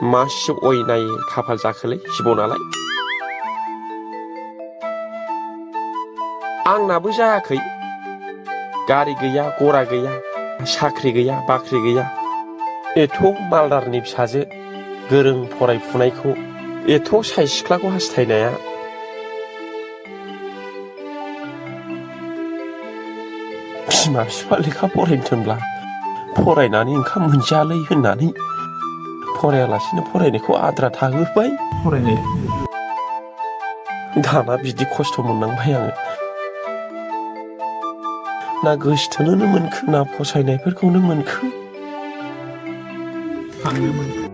मासे अयनाय खाफाल जाखोलै जिबनालाय। आंनाबो जायाखै। गारि गैया, गरा गैया, साख्रि गैया, बाख्रि गैया। एथ' मालदारनि फिसाजो गोरों फरायफुनायखौ एथ' साय सिख्लाखौ हास्थायनाया बिमा बिफा लेखा फरायनो थिनब्ला फरायनानै ओंखाम मोनजायालै होननानै फरायालासिनो फरायनायखौ आद्रा थाहोबाय। फरायनाय दाना बिदि खस्थ' मोननांबाय आङो। ना गोसोथोनोनो मोनखो ना फसायनायफोरखौनो मोनखो। थांनो मोनखो।